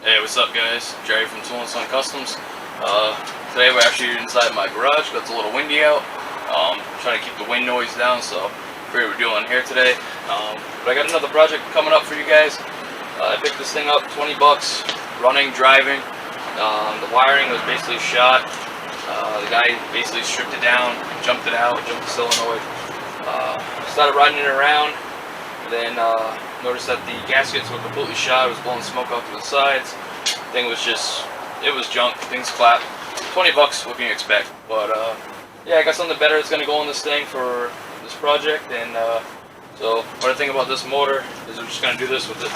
Hey, what's up guys? Jerry from Tool & Son Customs. Today we're actually inside my garage because it's a little windy out. Trying to keep the wind noise down, so we're doing here today. But I got another project coming up for you guys. I picked this thing up, 20 bucks, running, driving. The wiring was basically shot. The guy basically stripped it down, jumped it out, jumped the solenoid. Started riding it around. Then noticed that the gaskets were completely shot. It was blowing smoke out to the sides. Thing was just, it was junk. Things clapped. 20 bucks, what can you expect? But yeah, I got something better that's gonna go on this thing for this project. And so what I think about this motor is we're just gonna do this with it.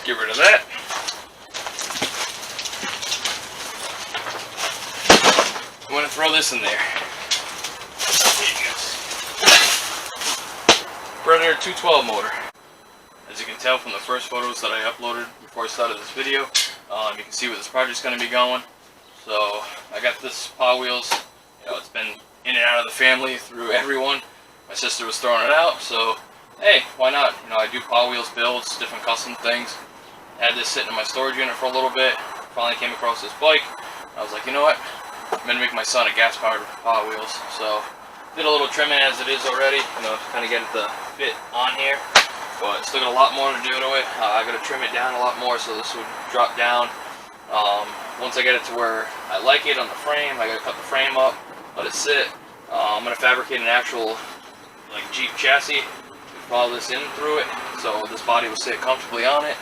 Get rid of that. I'm going to throw this in there. There you go. Predator 212 motor. As you can tell from the first photos that I uploaded before I started this video, you can see where this project's going to be going. So I got this Power Wheels. You know, it's been in and out of the family through everyone. My sister was throwing it out, so hey, why not? You know, I do Power Wheels builds, different custom things. Had this sitting in my storage unit for a little bit. Finally came across this bike. I was like, you know what? I'm gonna make my son a gas-powered Power Wheels. So did a little trimming as it is already, you know, kind of get it to fit on here. But still got a lot more to do to it. I gotta trim it down a lot more so this would drop down. Once I get it to where I like it on the frame, I gotta cut the frame up, let it sit. I'm gonna fabricate an actual like Jeep chassis, follow this in through it, so this body will sit comfortably on it.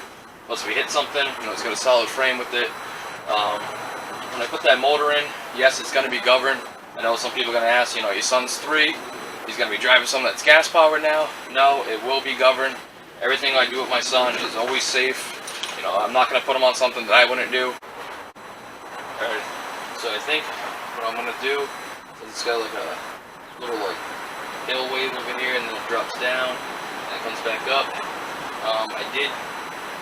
Once we hit something, you know, it's got a solid frame with it. When I put that motor in, yes, it's going to be governed. I know some people are going to ask, you know, your son's 3, he's going to be driving something that's gas powered now. No, it will be governed. Everything I do with my son is always safe. You know, I'm not going to put him on something that I wouldn't do. Alright, so I think what I'm going to do is it's got like a little like hill wave over here, and then it drops down and it comes back up. I did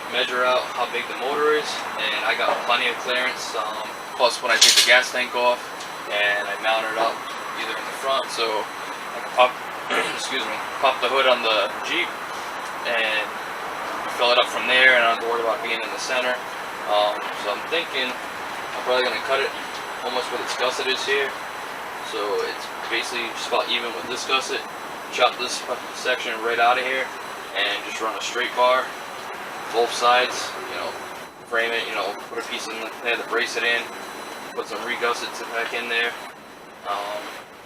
measure out how big the motor is, and I got plenty of clearance. Plus, when I take the gas tank off and I mount it up either in the front, so I can pop, excuse me, pop the hood on the Jeep and fill it up from there, and I don't have to worry about being in the center. So I'm thinking I'm probably gonna cut it almost where this gusset is here, so it's basically just about even with this gusset. Chop this section right out of here and just run a straight bar. Both sides, you know, frame it, you know, put a piece in there to brace it in, put some re-gussets back in there,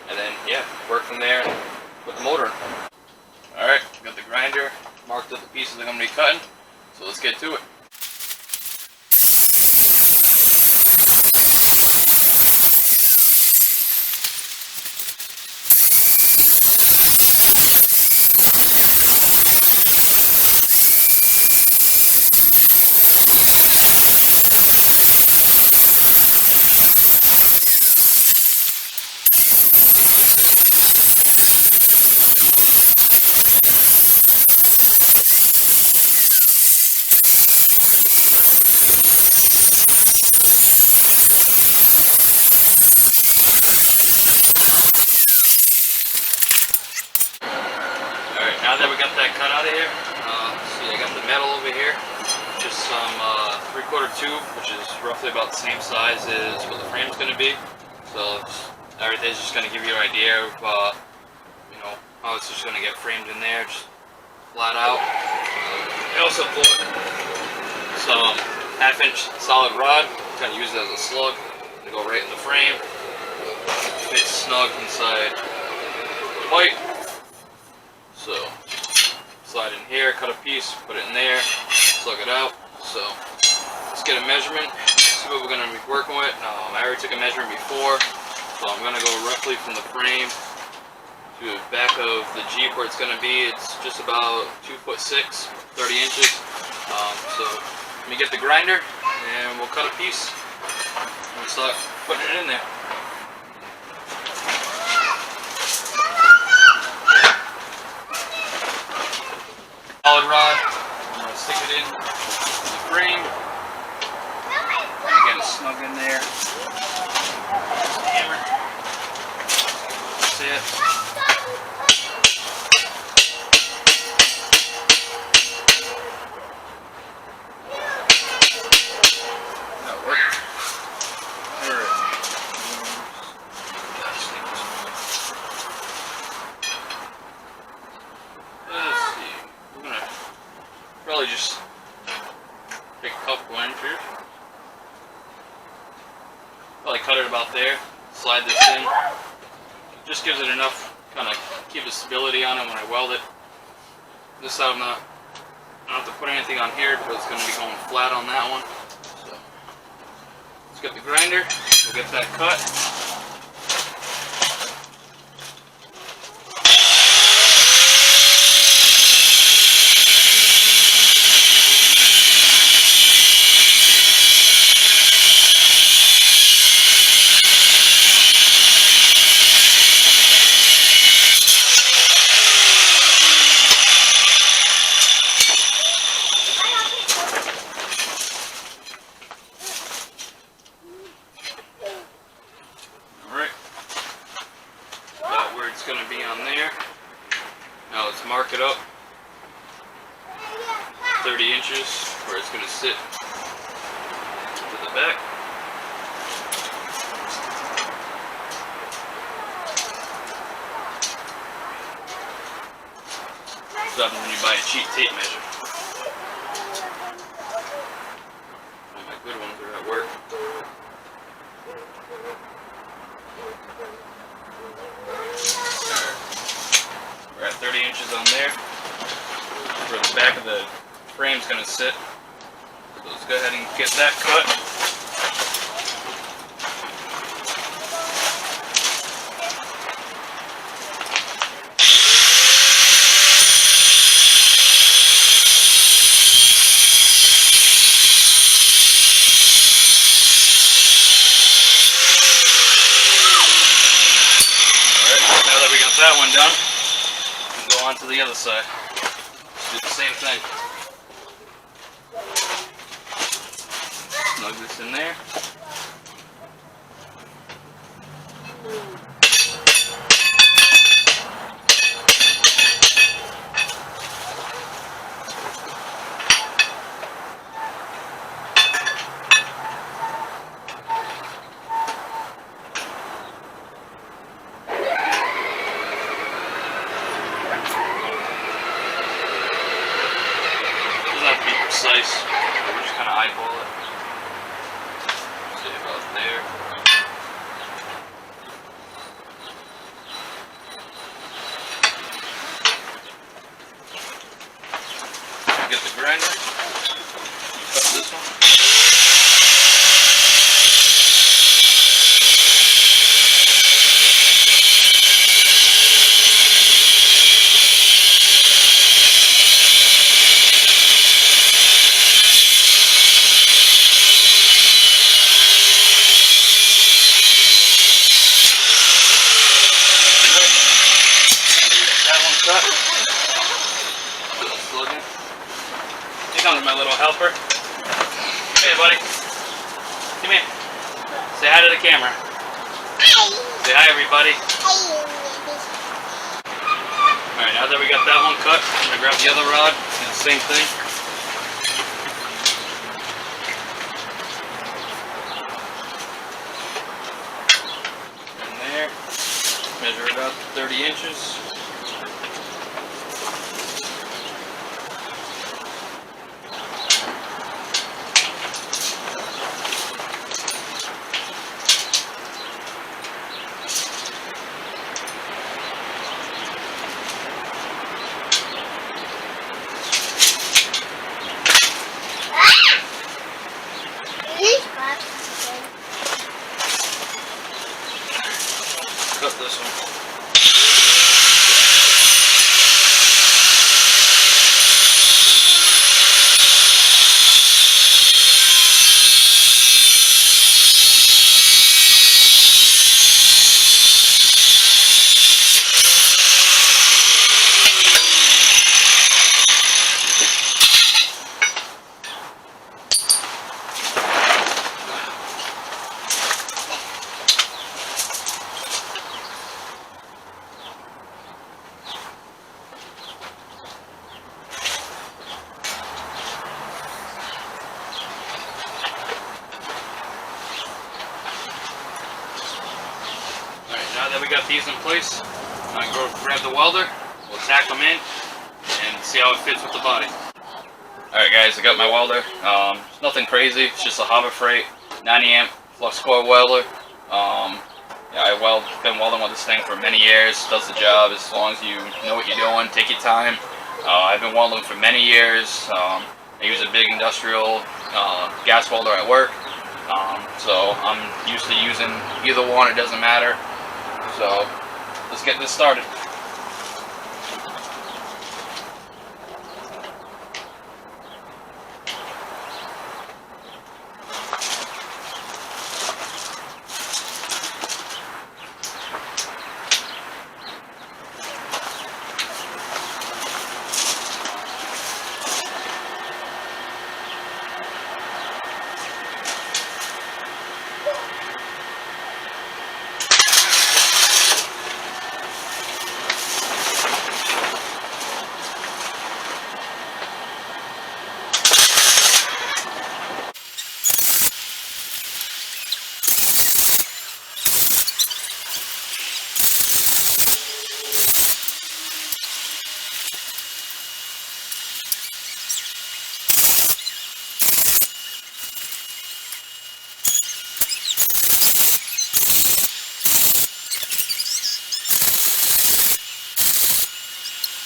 and then, yeah, work from there and put the motor in. Alright, got the grinder, marked up the pieces that I'm going to be cutting, so let's get to it. Now that we got that cut out of here, see, I got the metal over here, just some 3/4 tube, which is roughly about the same size as what the frame's going to be. So everything's just going to give you an idea of, you know, how it's just going to get framed in there, just flat out. I also put some 1/2-inch solid rod, kind of use it as a slug to go right in the frame. Fits snug inside the pipe. So, slide in here, cut a piece, put it in there, plug it out. So, let's get a measurement, see what we're going to be working with. I already took a measurement before, so I'm going to go roughly from the frame to the back of the Jeep where it's going to be. It's just about 2'6", 30 inches. So, let me get the grinder, and we'll cut a piece. we'll start putting it in there. Solid rod. I'm going to stick it in the frame. Get it snug in there. Hammer. That's it. That worked. Alright. Let's see. We're gonna probably just take a couple inches. Probably cut it about there. Slide this in. Just gives it enough kind of keep the stability on it when I weld it. This side I don't have to put anything on here because it's going to be going flat on that one. So let's get the grinder. We'll get that cut. It's going to be on there. Now let's mark it up 30 inches where it's going to sit to the back. This happens when you buy a cheap tape measure. All my good ones are at work. We're at 30 inches on there. Where the back of the frame's going to sit. So let's go ahead and get that cut. Alright, now that we got that one done, on to the other side. Do the same thing. Snug this in there. Precise. We're just kind of eyeball it. Say about there. Get the grinder. Cut this one. Come to my little helper. Hey, buddy. Come here. Say hi to the camera. Hi. Say hi, everybody. Hi. Alright, now that we got that one cut, I'm going to grab the other rod. Do the same thing. And there. Measure it up 30 inches. Cut this one. that we got these in place, I'm going to go grab the welder, we'll tack them in, and see how it fits with the body. Alright guys, I got my welder. It's nothing crazy, it's just a Harbor Freight 90 amp flux core welder. Yeah, I've been welding with this thing for many years. Does the job as long as you know what you're doing, take your time. I've been welding for many years. I use a big industrial gas welder at work. So I'm used to using either one, it doesn't matter. So let's get this started.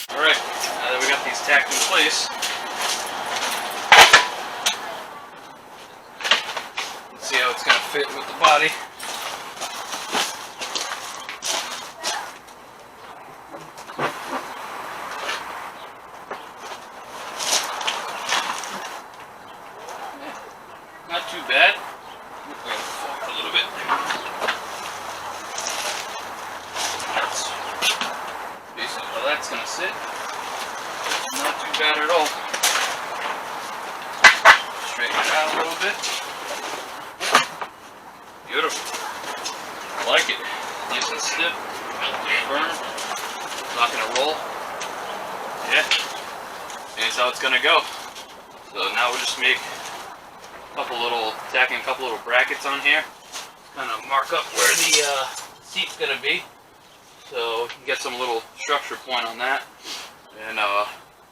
Alright, now that we got these tacked in place, let's see how it's going to fit with the body. Not too bad. We're going to forward a little bit. That's basically how that's going to sit. Not too bad at all. Straighten it out a little bit. Beautiful. I like it. Nice and stiff. Firm. Not going to roll. Yeah. That's how it's going to go. So now we'll just make tacking a couple little brackets on here. Kind of mark up where the seat's going to be. So you can get some little structure point on that. And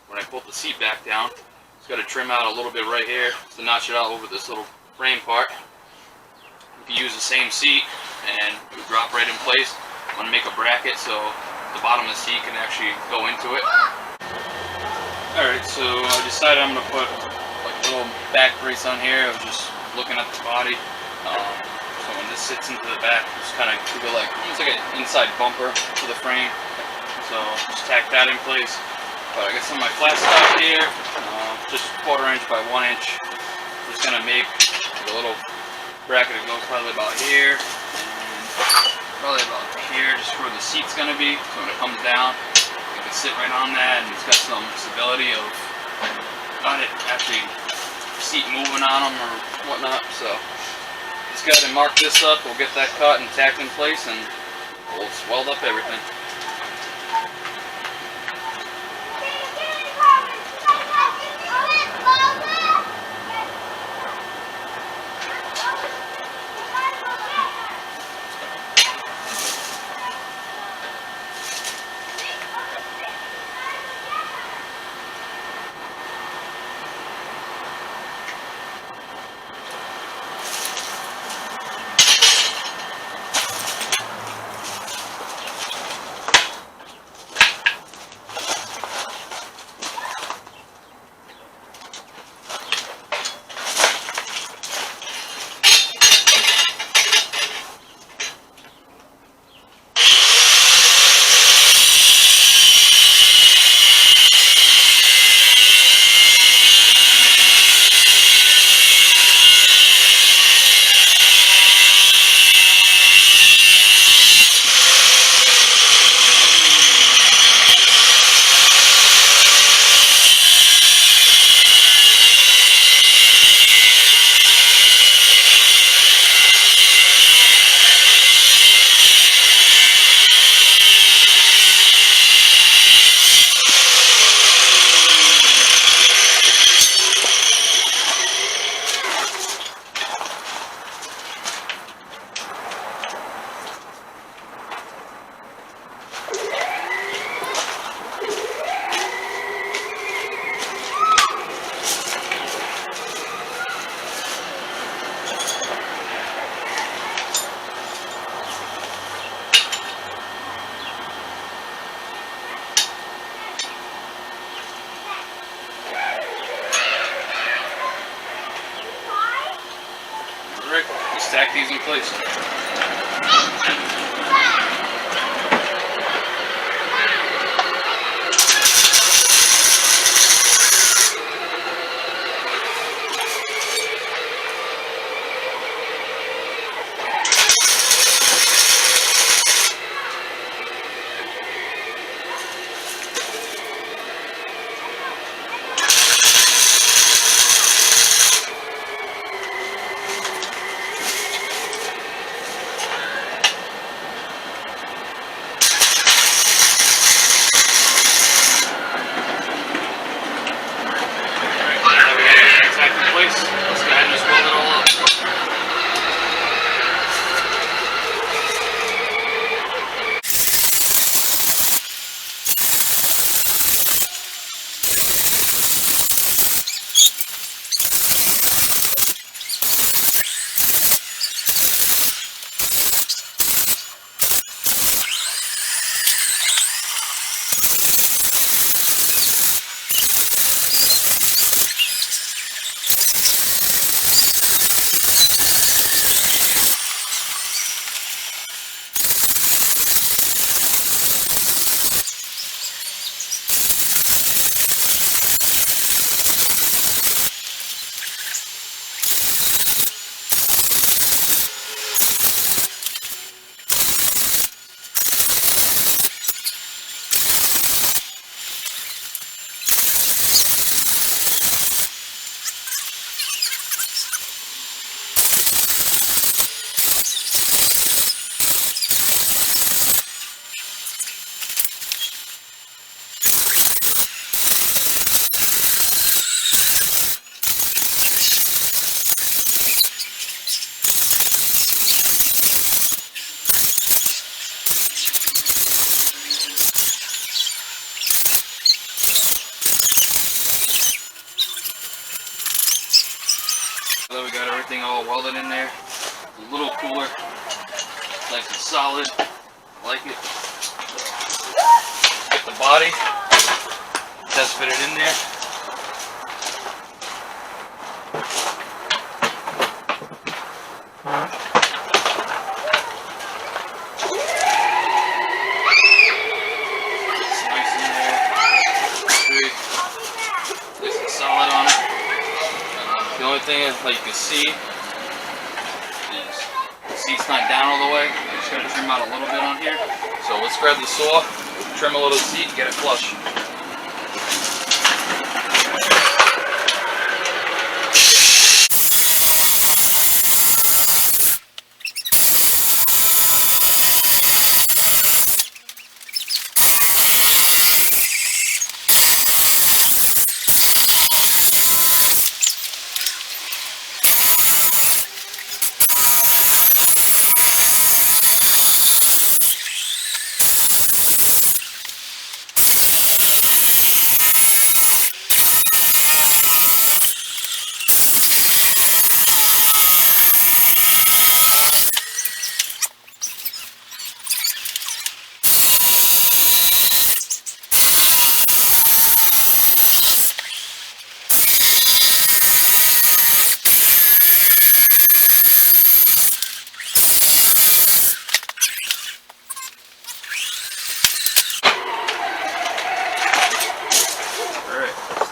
when I pull the seat back down, it's got to trim out a little bit right here to notch it out over this little frame part. You can use the same seat and it would drop right in place. I want to make a bracket so the bottom of the seat can actually go into it. Alright, so I decided I'm going to put like a little back brace on here. I was just looking at the body. So when this sits into the back, just kind of give it like almost like an inside bumper to the frame. So just tack that in place. But I got some of my flat stock here, just 1/4 inch by 1 inch. I'm just gonna make a little bracket that goes probably about here, and probably about here, just where the seat's gonna be. So when it comes down, it can sit right on that, and it's got some stability of not it actually seat moving on them or whatnot. So let's go ahead and mark this up. We'll get that cut and tacked in place, and we'll weld up everything. in place. Let's go ahead and just weld it all up. So we got everything all welded in there. It's a little cooler, nice and solid. I like it. Get the body, test fit it in there. It's nice in there. Good. Nice and solid on it. The only thing is, like you can see, is the seat's not down all the way. I'm just gonna trim out a little bit on here. So let's grab the saw, trim a little seat, and get it flush.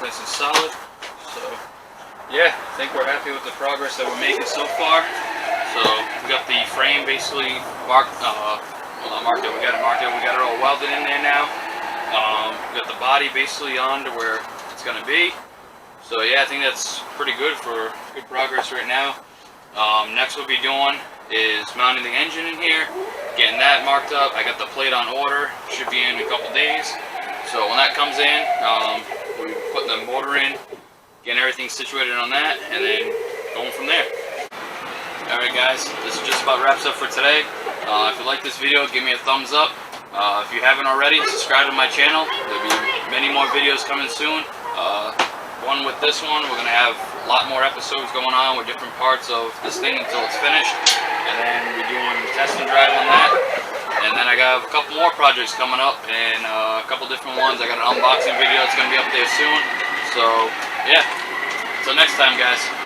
Nice and solid. So yeah, I think we're happy with the progress that we're making so far. So we got the frame basically marked, well not marked it, we got it all welded in there now. We got the body basically on to where it's gonna be. So yeah, I think that's pretty good for good progress right now. Next we'll be doing is mounting the engine in here, getting that marked up. I got the plate on order, should be in a couple days. So when that comes in, we're putting the motor in, getting everything situated on that, and then going from there. Alright guys, this just about wraps up for today. If you like this video, give me a thumbs up. If you haven't already, subscribe to my channel. There'll be many more videos coming soon. One with this one, we're going to have a lot more episodes going on with different parts of this thing until it's finished. And then we're doing test and drive on that. And then I got a couple more projects coming up, and a couple different ones. I got an unboxing video that's going to be up there soon. So, yeah. Until next time, guys.